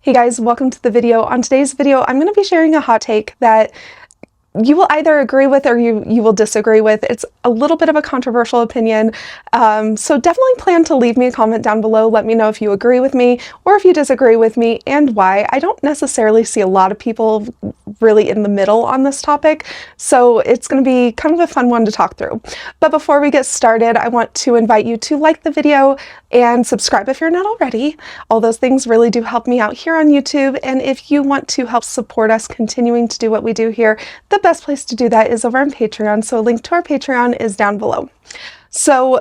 Hey guys, welcome to the video. On today's video, I'm going to be sharing a hot take that you will either agree with or you will disagree with. It's a little bit of a controversial opinion, so definitely plan to leave me a comment down below. Let me know if you agree with me or if you disagree with me and why. I don't necessarily see a lot of people really in the middle on this topic, so it's going to be kind of a fun one to talk through. But before we get started, I want to invite you to like the video and subscribe if you're not already. All those things really do help me out here on YouTube, and if you want to help support us continuing to do what we do here, the best place to do that is over on Patreon, so a link to our Patreon is down below. So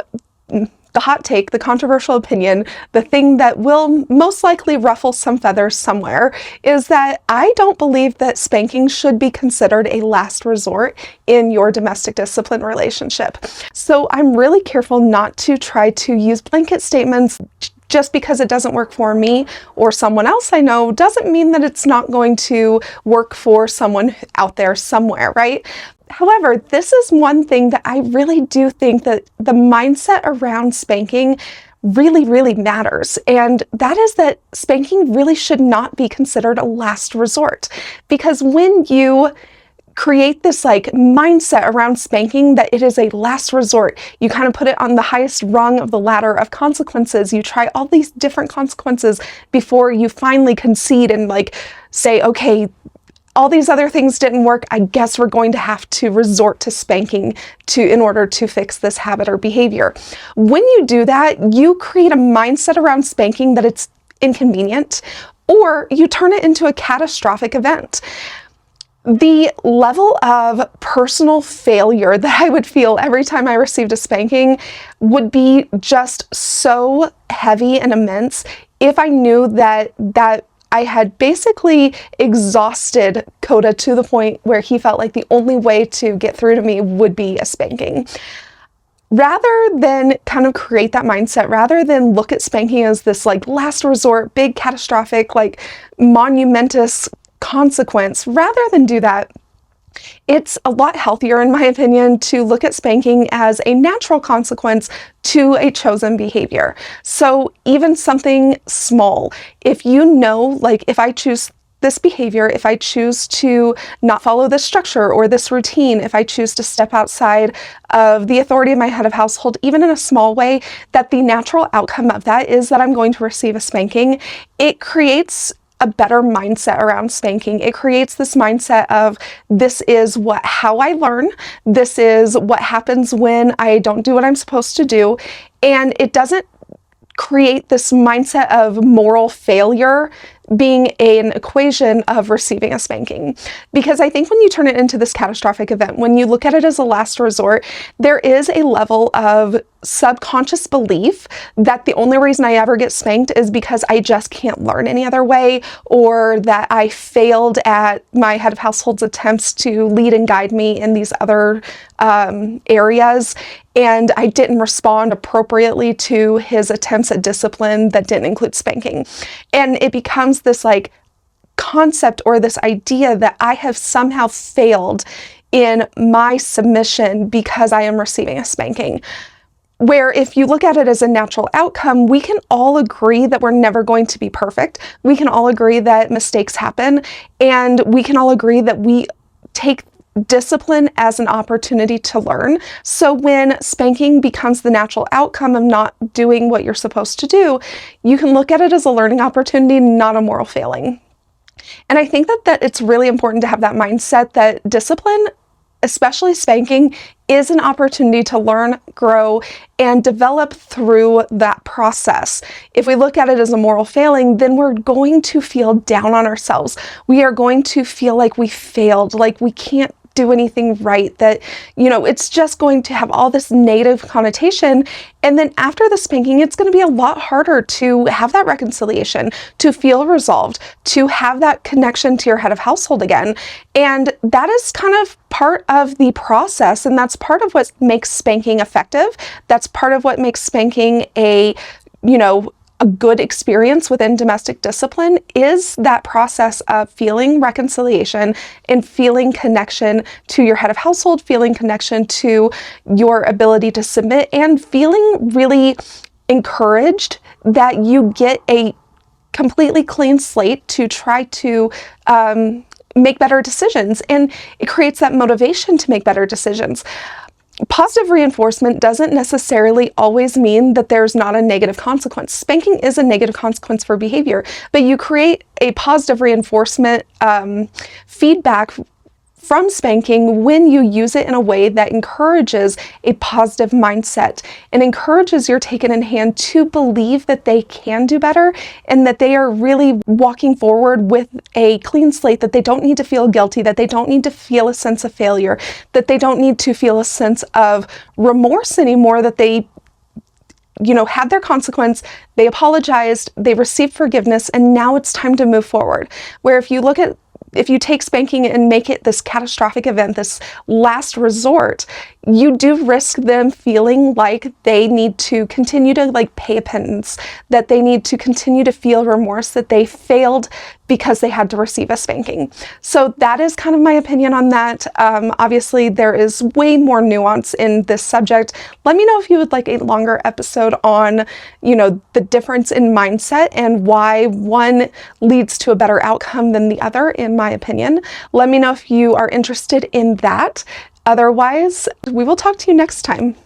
the hot take, the controversial opinion, the thing that will most likely ruffle some feathers somewhere is that I don't believe that spanking should be considered a last resort in your domestic discipline relationship. So I'm really careful not to try to use blanket statements. Just because it doesn't work for me or someone else I know doesn't mean that it's not going to work for someone out there somewhere, right? However, this is one thing that I really do think that the mindset around spanking really matters. And that is that spanking really should not be considered a last resort. Because when you create this mindset around spanking that it is a last resort, you kind of put it on the highest rung of the ladder of consequences. You try all these different consequences before you finally concede and say, okay, all these other things didn't work. I guess we're going to have to resort to spanking in order to fix this habit or behavior. When you do that, you create a mindset around spanking that it's inconvenient, or you turn it into a catastrophic event. The level of personal failure that I would feel every time I received a spanking would be just so heavy and immense if I knew that I had basically exhausted Coda to the point where he felt like the only way to get through to me would be a spanking. Rather than kind of create that mindset, rather than look at spanking as this last resort, big catastrophic, monumentous consequence, rather than do that, it's a lot healthier, in my opinion, to look at spanking as a natural consequence to a chosen behavior. So even something small, if you know, if I choose this behavior, if I choose to not follow this structure or this routine, if I choose to step outside of the authority of my head of household, even in a small way, that the natural outcome of that is that I'm going to receive a spanking, it creates a better mindset around spanking. It creates this mindset of, this is how I learn. This is what happens when I don't do what I'm supposed to do. And it doesn't create this mindset of moral failure being an equation of receiving a spanking. Because I think when you turn it into this catastrophic event, when you look at it as a last resort, there is a level of subconscious belief that the only reason I ever get spanked is because I just can't learn any other way, or that I failed at my head of household's attempts to lead and guide me in these other areas, and I didn't respond appropriately to his attempts at discipline that didn't include spanking. And it becomes this concept or this idea that I have somehow failed in my submission because I am receiving a spanking. Where if you look at it as a natural outcome, we can all agree that we're never going to be perfect. We can all agree that mistakes happen, and we can all agree that we take discipline as an opportunity to learn. So when spanking becomes the natural outcome of not doing what you're supposed to do, you can look at it as a learning opportunity, not a moral failing. And I think that it's really important to have that mindset that discipline, especially spanking, is an opportunity to learn, grow, and develop through that process. If we look at it as a moral failing, then we're going to feel down on ourselves. We are going to feel like we failed, like we can't do anything right, that, it's just going to have all this negative connotation. And then after the spanking, it's going to be a lot harder to have that reconciliation, to feel resolved, to have that connection to your head of household again. And that is kind of part of the process, and that's part of what makes spanking effective. That's part of what makes spanking a good experience within domestic discipline, is that process of feeling reconciliation and feeling connection to your head of household, feeling connection to your ability to submit, and feeling really encouraged that you get a completely clean slate to try to make better decisions, and it creates that motivation to make better decisions. Positive reinforcement doesn't necessarily always mean that there's not a negative consequence. Spanking is a negative consequence for behavior, but you create a positive reinforcement feedback from spanking when you use it in a way that encourages a positive mindset and encourages your taken in hand to believe that they can do better and that they are really walking forward with a clean slate, that they don't need to feel guilty, that they don't need to feel a sense of failure, that they don't need to feel a sense of remorse anymore, that they had their consequence, they apologized, they received forgiveness, and now it's time to move forward. Where if you take spanking and make it this catastrophic event, this last resort, you do risk them feeling like they need to continue to pay a penance, that they need to continue to feel remorse, that they failed because they had to receive a spanking. So that is kind of my opinion on that. Obviously, there is way more nuance in this subject. Let me know if you would like a longer episode on, the difference in mindset and why one leads to a better outcome than the other, in my opinion. Let me know if you are interested in that. Otherwise, we will talk to you next time.